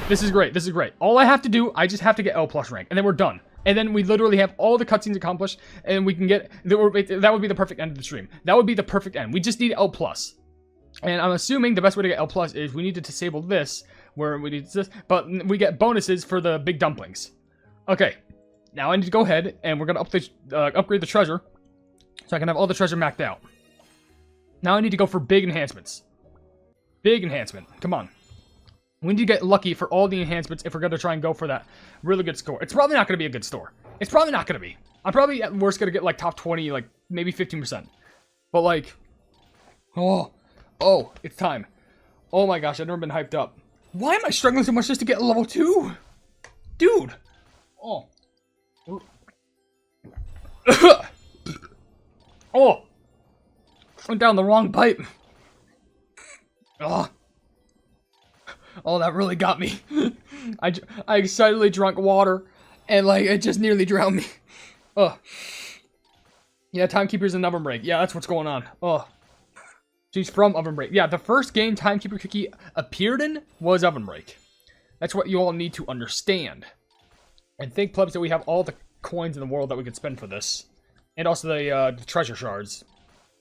This is great. This is great. All I have to do, I just have to get L+ rank, and then we're done. And then we literally have all the cutscenes accomplished, and we can get... That would be the perfect end of the stream. That would be the perfect end. We just need L+. And I'm assuming the best way to get L+ is we need to disable this, where we need this, but we get bonuses for the big dumplings. Okay. Now I need to go ahead, and we're going to upgrade the treasure, so I can have all the treasure maxed out. Now I need to go for big enhancements. Big enhancement. Come on. We need to get lucky for all the enhancements if we're going to try and go for that really good score. It's probably not going to be a good score. It's probably not going to be. I'm probably at worst going to get like top 20, like maybe 15%. But like, oh, it's time. Oh my gosh, I've never been hyped up. Why am I struggling so much just to get level 2? Dude. Oh. Oh. Went down the wrong pipe. Oh. Oh, that really got me. I excitedly drank water, and like, it just nearly drowned me. Oh. Yeah, Timekeeper's in OvenBreak. Yeah, that's what's going on. Oh. She's from OvenBreak. Yeah, the first game Timekeeper Cookie appeared in was OvenBreak. That's what you all need to understand. And think, plebs, that we have all the coins in the world that we could spend for this. And also the treasure shards.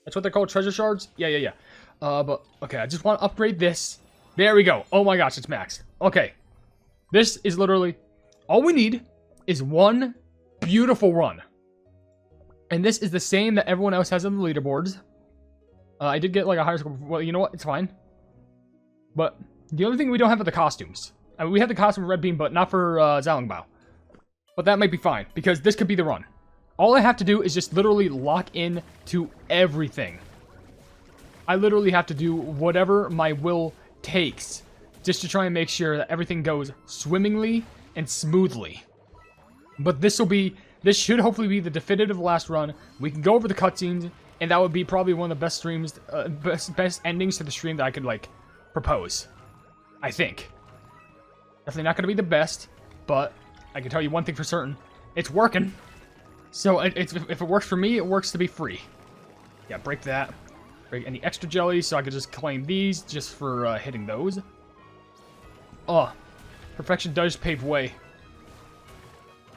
That's what they're called, treasure shards? Yeah. But, okay, I just want to upgrade this. There we go. Oh my gosh, it's maxed. Okay. This is literally... All we need is one beautiful run. And this is the same that everyone else has on the leaderboards. I did get like a higher score. Well, you know what? It's fine. But the only thing we don't have are the costumes. I mean, we have the costume for Red Beam, but not for Xiaolongbao. But that might be fine, because this could be the run. All I have to do is just literally lock in to everything. I literally have to do whatever my will takes just to try and make sure that everything goes swimmingly and smoothly. But this should hopefully be the definitive last run. We can go over the cutscenes, and that would be probably one of the best streams, best endings to the stream that I could like propose. I think. Definitely not going to be the best, but I can tell you one thing for certain: it's working. So if it works for me, it works to be free. Yeah, break that. Break any extra jellies, so I could just claim these just for hitting those. Oh, perfection does pave way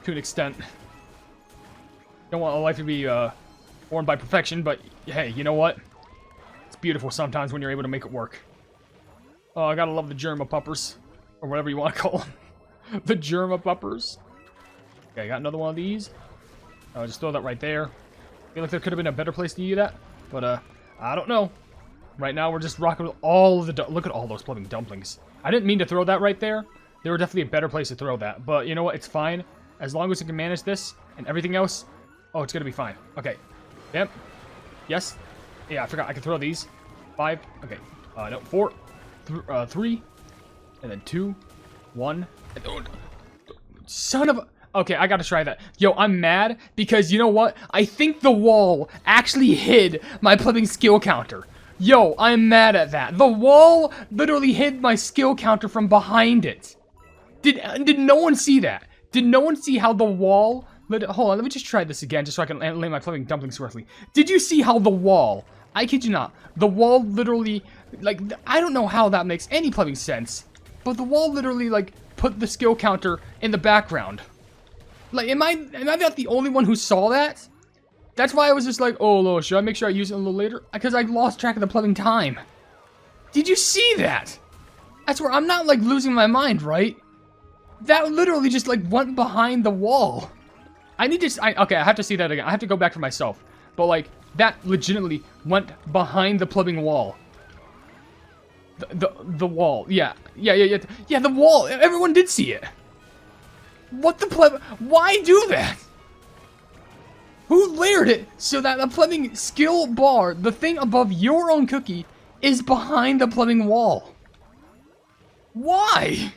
to an extent. Don't want a life to be born by perfection, but hey, you know what? It's beautiful sometimes when you're able to make it work. Oh, I gotta love the Germa puppers, or whatever you want to call them. The Germa puppers. Okay, I got another one of these. I'll just throw that right there. I feel like there could have been a better place to use that, but I don't know. Right now, we're just rocking with all of the... Look at all those floating dumplings. I didn't mean to throw that right there. There were definitely a better place to throw that. But you know what? It's fine. As long as we can manage this and everything else. Oh, it's going to be fine. Okay. Yep. Yes. Yeah, I forgot. I can throw these. 5. Okay. No, 4. 3. And then 2. 1. And, oh, son of a... Okay, I gotta try that. Yo, I'm mad because you know what? I think the wall actually hid my plumbing skill counter. Yo, I'm mad at that. The wall literally hid my skill counter from behind it. Did no one see that? Did no one see how the wall... Hold on, let me just try this again just so I can lay my plumbing dumplings correctly. Did you see how the wall... I kid you not. The wall literally... Like, I don't know how that makes any plumbing sense. But the wall literally, like, put the skill counter in the background. Like, am I not the only one who saw that? That's why I was just like, oh, should I make sure I use it a little later? Because I lost track of the plumbing time. Did you see that? That's where I'm not, like, losing my mind, right? That literally just, like, went behind the wall. Okay, I have to see that again. I have to go back for myself. But, like, that legitimately went behind the plumbing wall. The wall. Yeah, the wall. Everyone did see it. What the pleb? Why do that? Who layered it so that the plumbing skill bar, the thing above your own cookie, is behind the plumbing wall? Why?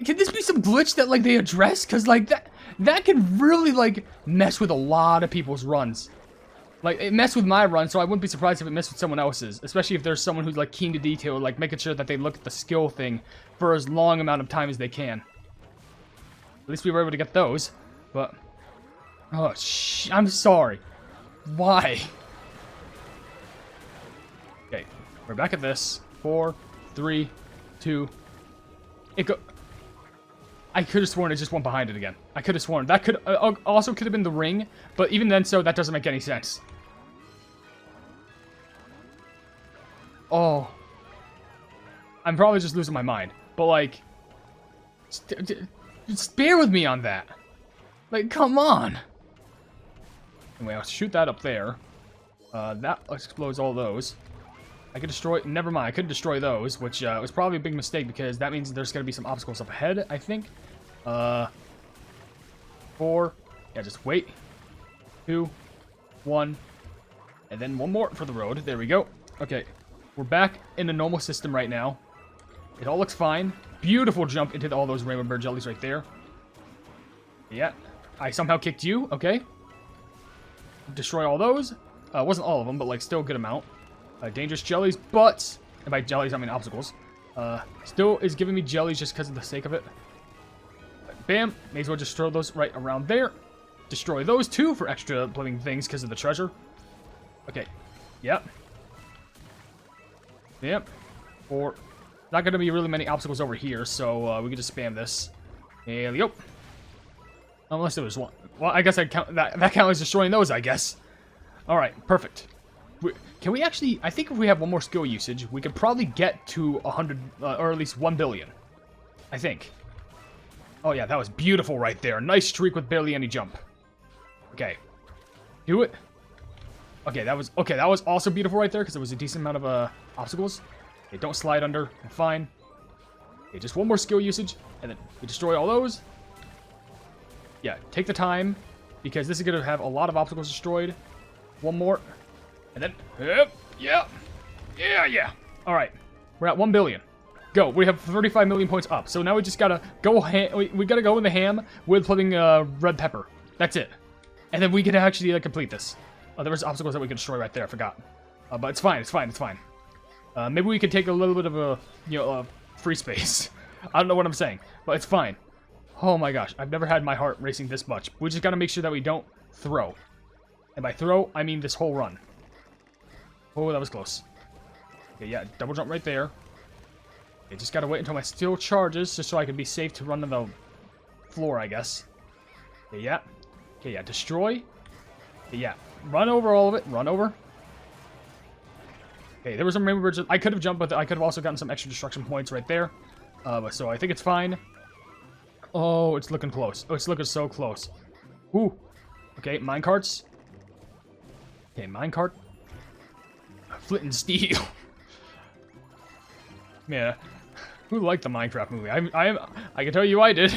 Can this be some glitch that like they address? Cause like that could really like mess with a lot of people's runs. Like it messed with my run, so I wouldn't be surprised if it messed with someone else's, especially if there's someone who's like keen to detail, like making sure that they look at the skill thing for as long amount of time as they can. At least we were able to get those, but oh I'm sorry. Why? Okay, we're back at this. 4, 3, 2. I could have sworn it just went behind it again. I could have sworn. That could also could have been the ring, but even then, so that doesn't make any sense. Oh. I'm probably just losing my mind. But, like, just bear with me on that. Like, come on. Anyway, I'll shoot that up there. That explodes all those. I could destroy... Never mind, I couldn't destroy those, which was probably a big mistake because that means there's going to be some obstacles up ahead, I think. 4. Yeah, just wait. 2, 1. And then one more for the road. There we go. Okay, we're back in the normal system right now. It all looks fine. Beautiful jump into all those rainbow bird jellies right there. Yeah, I somehow kicked you. Okay. Destroy all those. Wasn't all of them, but like still a good amount. Dangerous jellies, but... And by jellies, I mean obstacles. Still is giving me jellies just because of the sake of it. Bam. May as well just throw those right around there. Destroy those too for extra living things because of the treasure. Okay. Yep. Yep. Or... Not going to be really many obstacles over here, so we can just spam this. There we go. Unless there was one. Well, I guess I count that count as destroying those, I guess. Alright, perfect. Can we actually... I think if we have one more skill usage, we could probably get to 100, or at least 1 billion. I think. Oh yeah, that was beautiful right there. Nice streak with barely any jump. Okay. Do it. Okay, that was also beautiful right there, because it was a decent amount of obstacles. Okay, don't slide under. I'm fine. Okay, just one more skill usage, and then we destroy all those. Yeah, take the time, because this is going to have a lot of obstacles destroyed. One more. And then, yeah. All right, we're at 1 billion. Go. We have 35 million points up. So now we just gotta go. We gotta go in the ham with putting red pepper. That's it. And then we can actually complete this. There was obstacles that we could destroy right there. I forgot. But it's fine. It's fine. It's fine. Maybe we could take a little bit of a free space. I don't know what I'm saying, but it's fine. Oh my gosh, I've never had my heart racing this much. We just gotta make sure that we don't throw. And by throw, I mean this whole run. Oh, that was close. Okay, yeah, double jump right there. Okay, just gotta wait until my steel charges, just so I can be safe to run to the floor, I guess. Okay, yeah. Okay, yeah, destroy. Okay, yeah, run over all of it. Run over. Okay, there was some rainbow birds. I could have jumped, but I could have also gotten some extra destruction points right there. So I think it's fine. Oh, it's looking close. Oh, it's looking so close. Ooh. Okay, minecarts. Okay, minecart. Flint and steel. Man, who liked the Minecraft movie? I can tell you I did.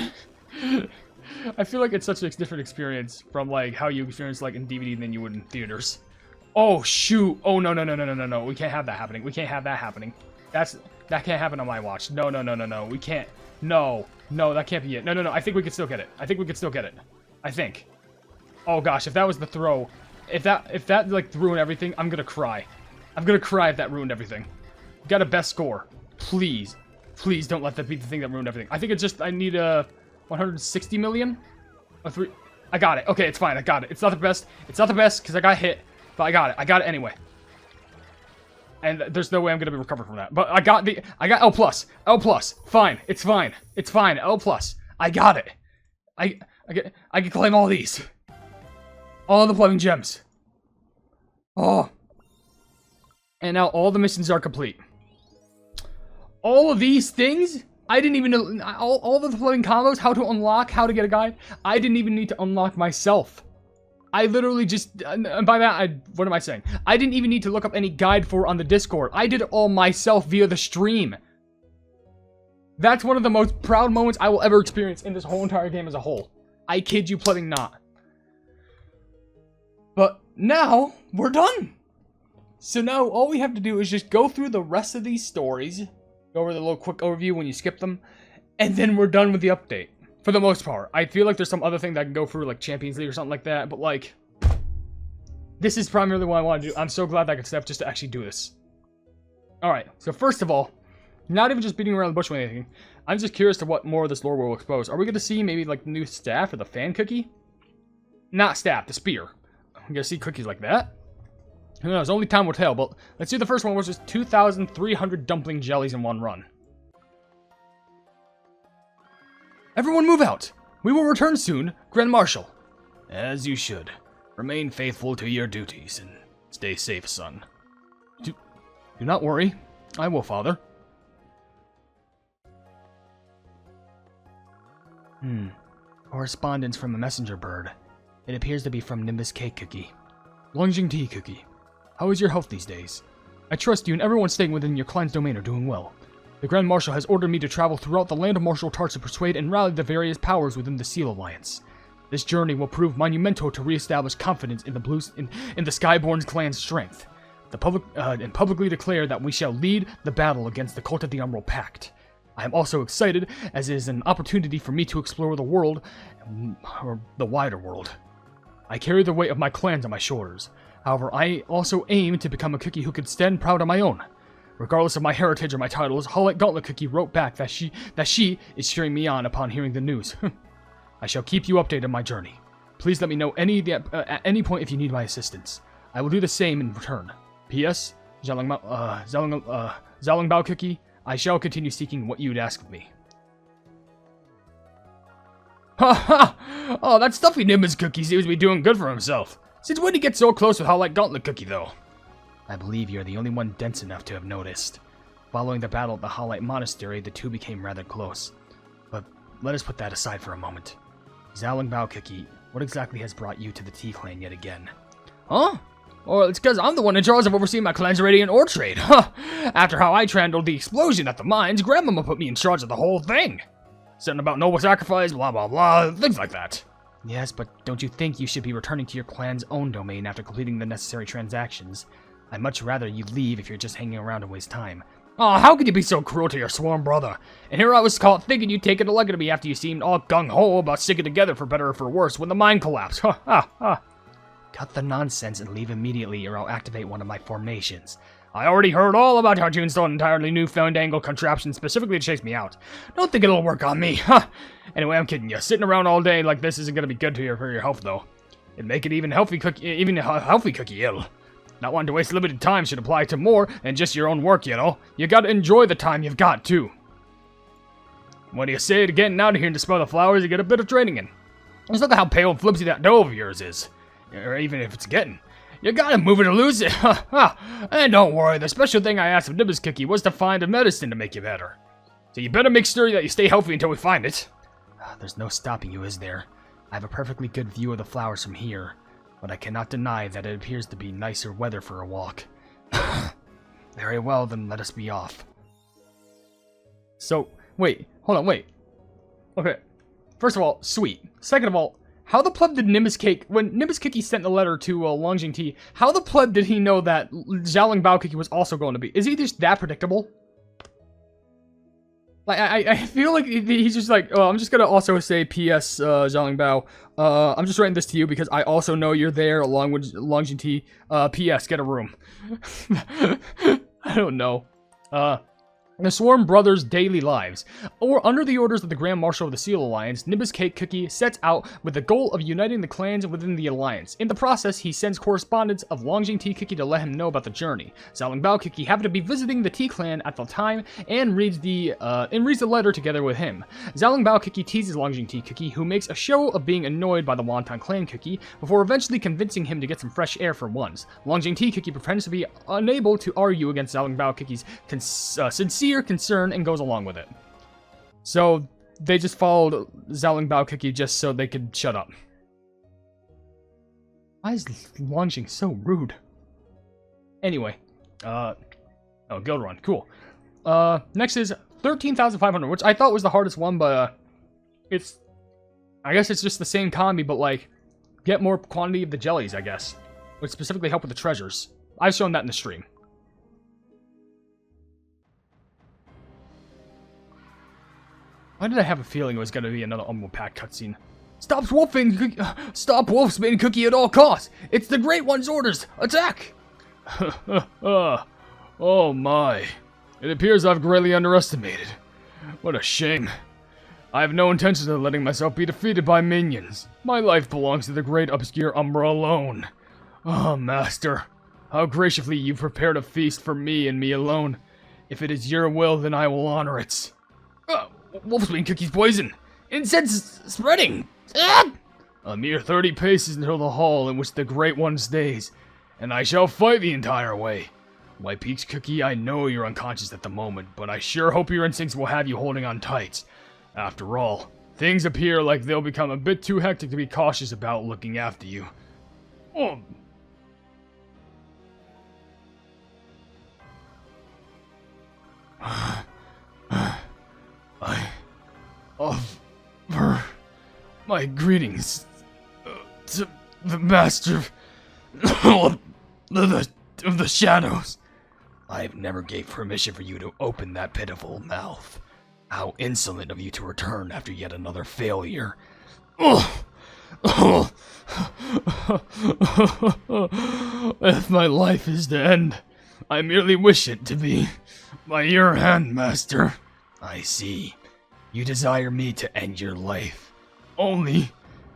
I feel like it's such a different experience from like how you experience like in DVD than you would in theaters. Oh shoot! Oh no! We can't have that happening. We can't have that happening. That can't happen on my watch. No. We can't. No, that can't be it. No. I think we could still get it. I think. Oh gosh, if that was the throw, if that like ruined everything, I'm gonna cry. I'm gonna cry if that ruined everything. Got a best score, please. Please don't let that be the thing that ruined everything. I think it's just I need 160 million. I got it. Okay, it's fine. I got it. It's not the best. It's not the best because I got hit. But I got it. I got it anyway. And there's no way I'm going to be recovered from that. But I got L plus. L plus. Fine. It's fine. It's fine. L plus. I got it. I can claim all these. All the plumbing gems. Oh. And now all the missions are complete. All of these things, I didn't even know. All the plumbing combos, how to unlock, how to get a guide, I didn't even need to unlock myself. I literally just, and by that, what am I saying? I didn't even need to look up any guide for on the Discord. I did it all myself via the stream. That's one of the most proud moments I will ever experience in this whole entire game as a whole. I kid you plenty not. But now, we're done. So now, all we have to do is just go through the rest of these stories, go over the little quick overview when you skip them, and then we're done with the update. For the most part. I feel like there's some other thing that I can go through, like Champions League or something like that, but like, this is primarily what I want to do. I'm so glad that I could step just to actually do this. Alright, so first of all, not even just beating around the bush with anything, I'm just curious to what more of this lore will expose. Are we going to see maybe like the new staff or the fan cookie? Not staff, the spear. I'm going to see cookies like that. Who knows, only time will tell, but let's do the first one, which is 2,300 dumpling jellies in one run. Everyone move out! We will return soon, Grand Marshal. As you should. Remain faithful to your duties, and stay safe, son. Do not worry. I will, Father. Correspondence from a messenger bird. It appears to be from Nimbus Cake Cookie. Longjing Tea Cookie. How is your health these days? I trust you and everyone staying within your clan's domain are doing well. The Grand Marshal has ordered me to travel throughout the land of martial arts to persuade and rally the various powers within the Seal Alliance. This journey will prove monumental to re-establish confidence in the Skyborn's clan's strength. And publicly declare that we shall lead the battle against the Cult of the Emerald Pact. I am also excited, as it is an opportunity for me to explore the world, or the wider world. I carry the weight of my clans on my shoulders. However, I also aim to become a cookie who can stand proud on my own. Regardless of my heritage or my titles, Hollight Gauntlet Cookie wrote back that she is cheering me on upon hearing the news. I shall keep you updated on my journey. Please let me know at any point if you need my assistance. I will do the same in return. P.S. Zhaolingbao Cookie, I shall continue seeking what you'd ask of me. Ha ha! Oh, that stuffy Nimbus Cookie seems to be doing good for himself. Since when did he get so close with Hollight Gauntlet Cookie, though? I believe you're the only one dense enough to have noticed. Following the battle at the Hollight Monastery, the two became rather close. But let us put that aside for a moment. Zhaolingbao Cookie, what exactly has brought you to the Tea Clan yet again? Huh? Well, it's because I'm the one in charge of overseeing my clan's radiant ore trade. Huh. After how I handled the explosion at the mines, Grandmama put me in charge of the whole thing. Something about noble sacrifice, blah blah blah, things like that. Yes, but don't you think you should be returning to your clan's own domain after completing the necessary transactions? I'd much rather you leave if you're just hanging around to waste time. Oh, how could you be so cruel to your sworn brother? And here I was caught thinking you'd take it a leg to me after you seemed all gung-ho about sticking together for better or for worse when the mine collapsed. Ha ha ha. Cut the nonsense and leave immediately or I'll activate one of my formations. I already heard all about how you installed an entirely new fandangle contraption specifically to chase me out. Don't think it'll work on me, huh? Anyway, I'm kidding you. Sitting around all day like this isn't gonna be good for your health, though. It'd make it even a healthy cookie ill. Not wanting to waste limited time should apply to more than just your own work, you know? You gotta enjoy the time you've got, too. What do you say to getting out of here and dispel the flowers and get a bit of training in? Just look at how pale and flimsy that dough of yours is. Or even if it's getting. You gotta move it or lose it. And don't worry, the special thing I asked of Nimbus Cookie was to find a medicine to make you better. So you better make sure that you stay healthy until we find it. There's no stopping you, is there? I have a perfectly good view of the flowers from here, but I cannot deny that it appears to be nicer weather for a walk. Very well, then let us be off. So, wait, hold on, wait. Okay, first of all, sweet. Second of all, how the pleb did Nimbus Cake, when Nimbus Cookie sent the letter to Longjing Tea, how the pleb did he know that Zhaolingbao Cookie was also going to be? Is he just that predictable? Like, I feel like he's just like, oh, I'm just gonna also say P.S. Zhaolingbao. I'm just writing this to you because I also know you're there along with Longjing Tea. P.S. Get a room. I don't know. The Swarm Brothers' daily lives. Or under the orders of the Grand Marshal of the Seal Alliance, Nimbus Cake Cookie sets out with the goal of uniting the clans within the Alliance. In the process, he sends correspondence of Longjing Tea Cookie to let him know about the journey. Zhaolingbao Cookie happened to be visiting the Tea Clan at the time and reads the letter together with him. Zhaolingbao Cookie teases Longjing Tea Cookie, who makes a show of being annoyed by the Wonton Clan Cookie, before eventually convincing him to get some fresh air for once. Longjing Tea Cookie pretends to be unable to argue against Zhaolingbao Cookie's sincere concern and goes along with it. So they just followed Zhaolingbao Cookie just so they could shut up. Why is Longjing so rude? Anyway, oh, Guild Run, cool. Next is 13,500, which I thought was the hardest one, but I guess it's just the same combi, but like, get more quantity of the jellies, I guess. Would specifically help with the treasures. I've shown that in the stream. Why did I have a feeling it was going to be another Emerald Pack cutscene? Stop Wolfsbane Cookie at all costs! It's the Great One's orders! Attack! Oh my. It appears I've greatly underestimated. What a shame. I have no intention of letting myself be defeated by minions. My life belongs to the great obscure Umbra alone. Oh, Master. How graciously you've prepared a feast for me and me alone. If it is your will, then I will honor it. Wolfsbane cookie's poison! Incense spreading! A mere 30 paces until the hall in which the Great One stays, and I shall fight the entire way. White Peach Cookie, I know you're unconscious at the moment, but I sure hope your instincts will have you holding on tight. After all, things appear like they'll become a bit too hectic to be cautious about looking after you. Oh. I offer my greetings to the master of the shadows. I've never gave permission for you to open that pitiful mouth. How insolent of you to return after yet another failure. If my life is to end, I merely wish it to be by your hand, master. I see. You desire me to end your life. Only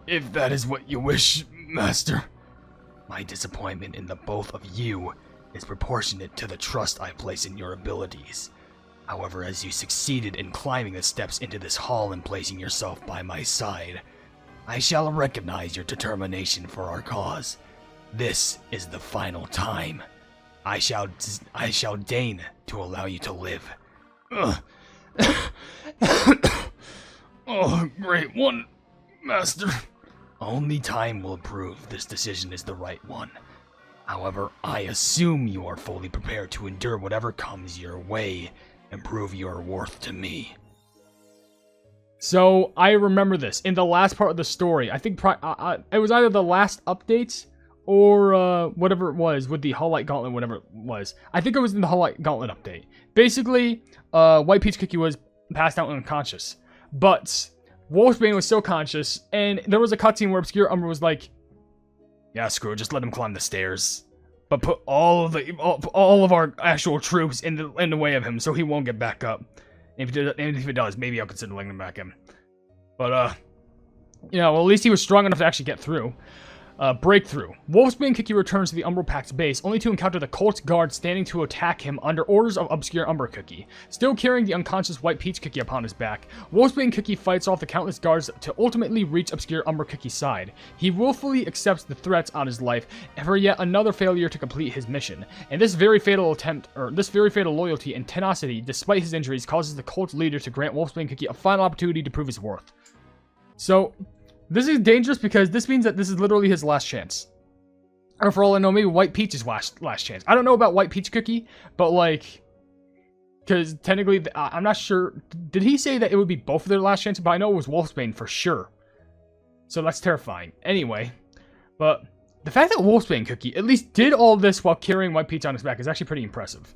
if that is what you wish, master. My disappointment in the both of you is proportionate to the trust I place in your abilities. However, as you succeeded in climbing the steps into this hall and placing yourself by my side, I shall recognize your determination for our cause. This is the final time. I shall deign to allow you to live. Oh, Great One, master. Only time will prove this decision is the right one. However, I assume you are fully prepared to endure whatever comes your way and prove your worth to me. So, I remember this. In the last part of the story, I think it was either the last updates or whatever it was with the Hull Light Gauntlet, whatever it was. I think it was in the Hull Light Gauntlet update. Basically, White Peach Cookie was passed out unconscious. But Wolfsbane was still conscious, and there was a cutscene where Obscure Umber was like, yeah, screw it, just let him climb the stairs. But put all of our actual troops in the way of him, so he won't get back up. And if it does, maybe I'll consider letting him back in. But, yeah, well, at least he was strong enough to actually get through. Breakthrough. Wolfsbane Cookie returns to the Umbral Pact's base, only to encounter the Colt's guard standing to attack him under orders of Obscure Umber Cookie. Still carrying the unconscious White Peach Cookie upon his back, Wolfsbane Cookie fights off the countless guards to ultimately reach Obscure Umber Cookie's side. He willfully accepts the threats on his life for yet another failure to complete his mission, and this very fatal loyalty and tenacity, despite his injuries, causes the Colt's leader to grant Wolfsbane Cookie a final opportunity to prove his worth. So, this is dangerous because this means that this is literally his last chance. Or for all I know, maybe White Peach's last chance. I don't know about White Peach Cookie, but like, because technically, I'm not sure. Did he say that it would be both of their last chances? But I know it was Wolfsbane for sure. So that's terrifying. Anyway, but the fact that Wolfsbane Cookie at least did all this while carrying White Peach on his back is actually pretty impressive.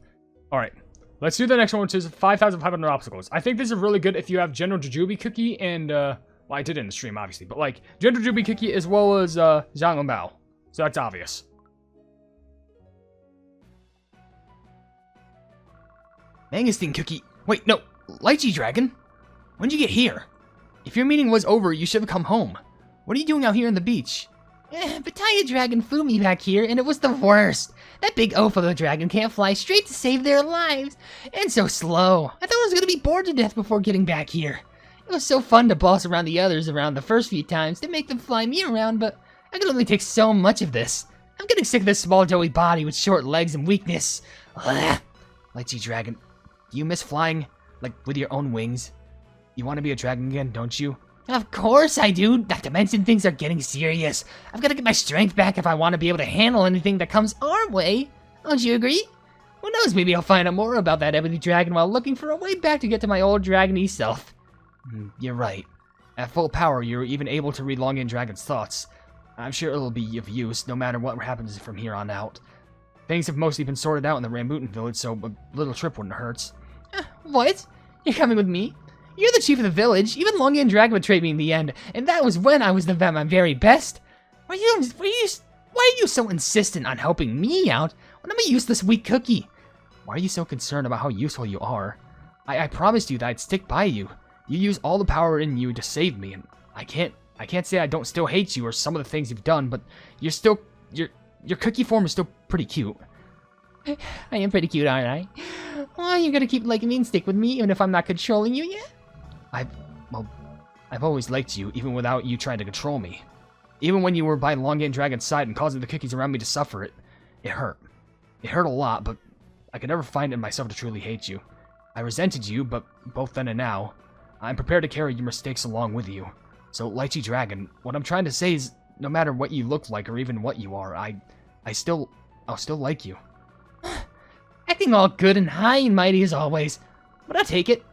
Alright, let's do the next one, which is 5,500 obstacles. I think this is really good if you have General Jujubee Cookie and, well, I did it in the stream, obviously, but like, General Jujubee Cookie as well as, Zhang Bao. So that's obvious. Mangosteen Cookie. Wait, no. Lychee Dragon? When'd you get here? If your meeting was over, you should have come home. What are you doing out here on the beach? Battalion Dragon flew me back here, and it was the worst. That big oaf of a dragon can't fly straight to save their lives. And so slow. I thought I was going to be bored to death before getting back here. It was so fun to boss around the others around the first few times to make them fly me around, but I can only take so much of this. I'm getting sick of this small, doughy body with short legs and weakness. Ugh. Lychee Dragon, do you miss flying, like, with your own wings? You want to be a dragon again, don't you? Of course I do, not to mention things are getting serious. I've got to get my strength back if I want to be able to handle anything that comes our way. Don't you agree? Who knows, maybe I'll find out more about that ebony dragon while looking for a way back to get to my old dragony self. You're right. At full power, you're even able to read Longjing Dragon's thoughts. I'm sure it'll be of use, no matter what happens from here on out. Things have mostly been sorted out in the Rambutan village, so a little trip wouldn't hurt. What? You're coming with me? You're the chief of the village. Even Longjing Dragon betrayed me in the end, and that was when I was at my very best. Why are you so insistent on helping me out when I'm a useless weak cookie? Why are you so concerned about how useful you are? I promised you that I'd stick by you. You use all the power in you to save me, and I can't say I don't still hate you or some of the things you've done, but your cookie form is still pretty cute. I am pretty cute, aren't I? Oh, you're gonna keep liking me and stick with me even if I'm not controlling you yet? I've always liked you, even without you trying to control me. Even when you were by Longjing Dragon's side and causing the cookies around me to suffer, it hurt. It hurt a lot, but I could never find it in myself to truly hate you. I resented you, but both then and now, I'm prepared to carry your mistakes along with you. So, Lychee Dragon, what I'm trying to say is, no matter what you look like or even what you are, I'll still like you. Acting all good and high and mighty as always, but I'll take it.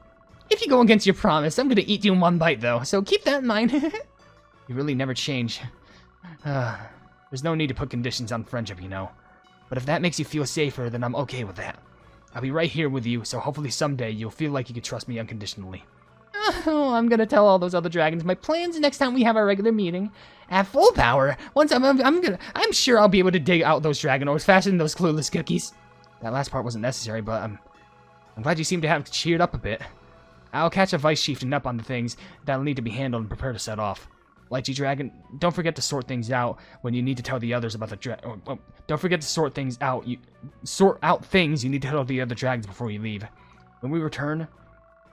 If you go against your promise, I'm gonna eat you in one bite though, so keep that in mind. You really never change. There's no need to put conditions on friendship, you know. But if that makes you feel safer, then I'm okay with that. I'll be right here with you, so hopefully someday you'll feel like you can trust me unconditionally. Oh, I'm gonna tell all those other dragons my plans next time we have our regular meeting. At full power, once I'm sure I'll be able to dig out those dragon orbs faster than those clueless cookies. That last part wasn't necessary, but I'm glad you seem to have cheered up a bit. I'll catch a vice chieftain up on the things that'll need to be handled and prepare to set off. Lychee Dragon, don't forget to sort things out when you need to tell the others about the don't forget to sort things out. Sort out things you need to tell the other dragons before you leave. When we return,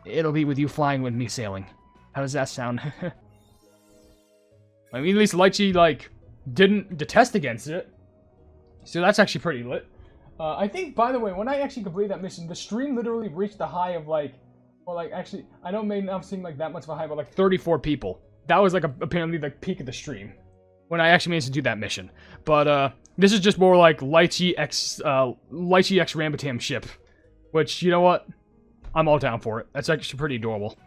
it'll be with you flying with me sailing. How does that sound? I mean, at least Lychee, didn't detest against it. So that's actually pretty lit. I think, by the way, when I actually completed that mission, the stream literally reached the high of, actually, I know it may not seem like that much of a high, but 34 people. That was, apparently the peak of the stream. When I actually managed to do that mission. But, this is just more like Lychee X Rambutan ship. Which, you know what? I'm all down for it. That's actually pretty adorable.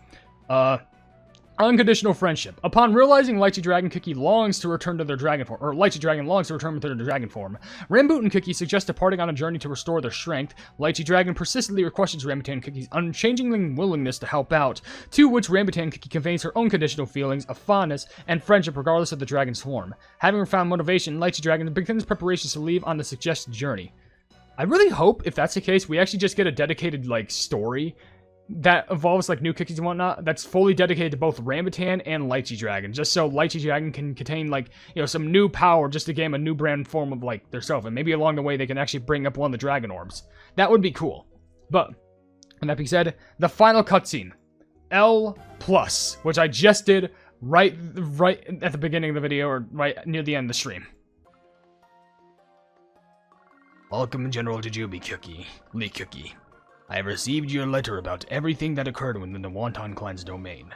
Unconditional friendship. Upon realizing Lychee Dragon Cookie longs to return to their dragon form, or Lychee Dragon longs to return to their dragon form, Rambutan Cookie suggests departing on a journey to restore their strength. Lychee Dragon persistently questions Rambutan Cookie's unchanging willingness to help out, to which Rambutan Cookie conveys her own conditional feelings of fondness and friendship regardless of the dragon's form. Having found motivation, Lychee Dragon begins preparations to leave on the suggested journey. I really hope, if that's the case, we actually just get a dedicated, story that involves new cookies and whatnot that's fully dedicated to both Rambutan and Lychee Dragon, just so Lychee Dragon can contain some new power just to gain a new brand form of their self, and maybe along the way they can actually bring up one of the dragon orbs. That would be cool. But with that being said, the final cutscene, L+, which I just did right at the beginning of the video, or right near the end of the stream. Welcome, General Jujubee Cookie, Lee Cookie. I have received your letter about everything that occurred within the Wonton clan's domain.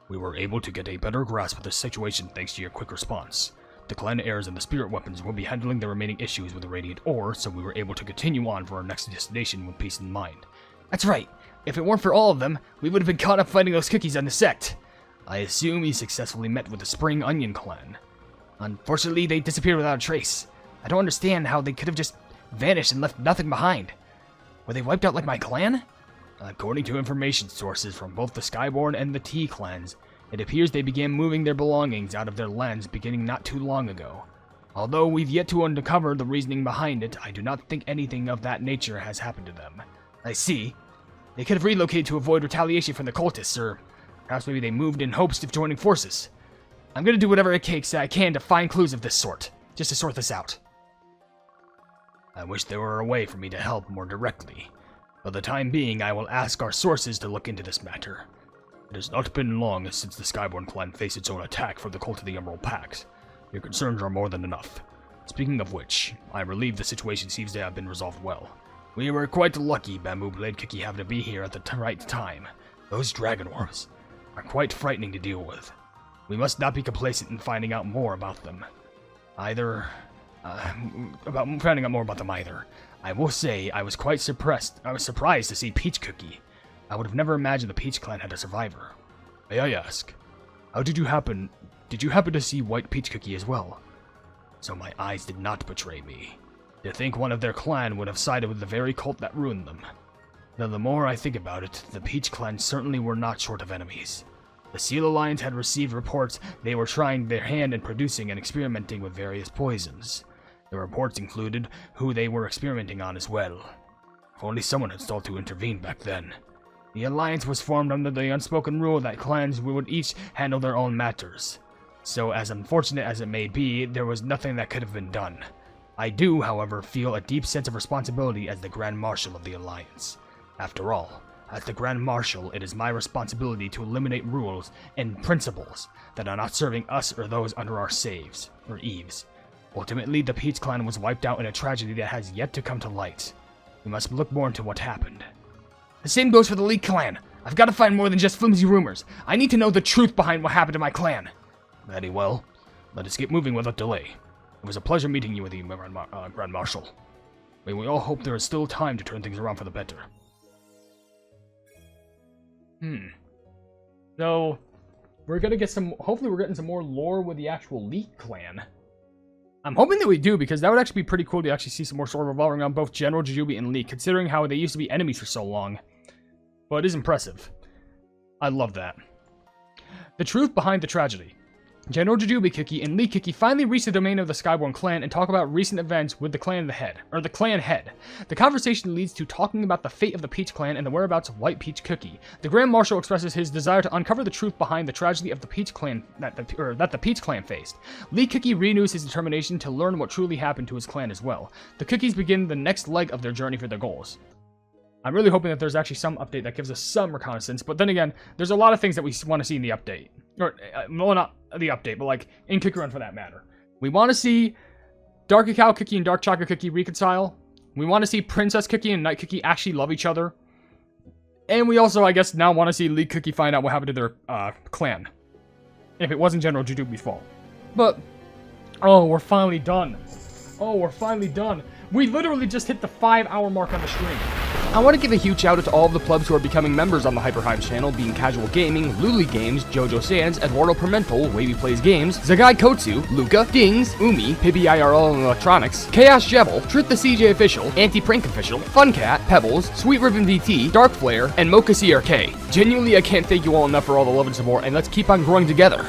We were able to get a better grasp of the situation thanks to your quick response. The clan heirs and the spirit weapons will be handling the remaining issues with the radiant ore, so we were able to continue on for our next destination with peace in mind. That's right. If it weren't for all of them, we would have been caught up fighting those cookies on the sect. I assume you successfully met with the Spring Onion clan. Unfortunately, they disappeared without a trace. I don't understand how they could have just vanished and left nothing behind. Were they wiped out like my clan? According to information sources from both the Skyborn and the T clans, it appears they began moving their belongings out of their lands beginning not too long ago. Although we've yet to uncover the reasoning behind it, I do not think anything of that nature has happened to them. I see. They could have relocated to avoid retaliation from the cultists, or perhaps maybe they moved in hopes of joining forces. I'm gonna do whatever it takes I can to find clues of this sort, just to sort this out. I wish there were a way for me to help more directly. For the time being, I will ask our sources to look into this matter. It has not been long since the Skyborn clan faced its own attack from the Cult of the Emerald Pact. Your concerns are more than enough. Speaking of which, I am relieved the situation seems to have been resolved well. We were quite lucky Bamboo Blade Cookie happened to be here at the right time. Those dragon orbs are quite frightening to deal with. We must not be complacent in finding out more about them. Either. I will say I was quite surprised to see Peach Cookie. I would have never imagined the Peach Clan had a survivor. May I ask, did you happen to see White Peach Cookie as well? So my eyes did not betray me. To think one of their clan would have sided with the very cult that ruined them. Though the more I think about it, the Peach Clan certainly were not short of enemies. The Seal Alliance had received reports they were trying their hand in producing and experimenting with various poisons. The reports included who they were experimenting on as well. If only someone had stalled to intervene back then. The Alliance was formed under the unspoken rule that clans would each handle their own matters. So as unfortunate as it may be, there was nothing that could have been done. I do, however, feel a deep sense of responsibility as the Grand Marshal of the Alliance. After all, as the Grand Marshal, it is my responsibility to eliminate rules and principles that are not serving us or those under our eaves. Ultimately, the Peach Clan was wiped out in a tragedy that has yet to come to light. We must look more into what happened. The same goes for the League Clan. I've got to find more than just flimsy rumors. I need to know the truth behind what happened to my clan. Very well. Let us get moving without delay. It was a pleasure meeting you with you, Grand Marshal. We all hope there is still time to turn things around for the better. So, we're gonna get some, hopefully we're getting some more lore with the actual League Clan. I'm hoping that we do, because that would actually be pretty cool to actually see some more sort of revolving around both General Jujubee and League, considering how they used to be enemies for so long. But it is impressive. I love that. The truth behind the tragedy. General Jujubee Kiki and Lee Kiki finally reach the domain of the Skyborn clan and talk about recent events with the clan head. The conversation leads to talking about the fate of the Peach Clan and the whereabouts of White Peach Cookie. The Grand Marshal expresses his desire to uncover the truth behind the tragedy of the Peach Clan that the Peach Clan faced. Lee Kiki renews his determination to learn what truly happened to his clan as well. The Cookies begin the next leg of their journey for their goals. I'm really hoping that there's actually some update that gives us some reconnaissance, but then again, there's a lot of things that we want to see in the update. Or, well, not the update, but like in Cookie Run for that matter. We want to see Dark Cacao Cookie and Dark Chocolate Cookie reconcile. We want to see Princess Cookie and Night Cookie actually love each other. And we also, I guess, now want to see League Cookie find out what happened to their clan. If it wasn't General Jujubee's fault. But, oh, we're finally done. Oh, we're finally done. We literally just hit the 5-hour mark on the stream. I want to give a huge shout out to all of the plebs who are becoming members on the HyperHimes channel, being Casual Gaming, Luli Games, Jojo Sands, Eduardo Pimentel, Wavy Plays Games, Zagai Kotsu, Luca, Dings, Umi, Pibby IRL and Electronics, Chaos Jebel, Truth the CJ Official, Anti-Prank Official, Funcat, Pebbles, Sweet Ribbon VT, Dark Flare, and Mocha CRK. Genuinely, I can't thank you all enough for all the love and support, and let's keep on growing together.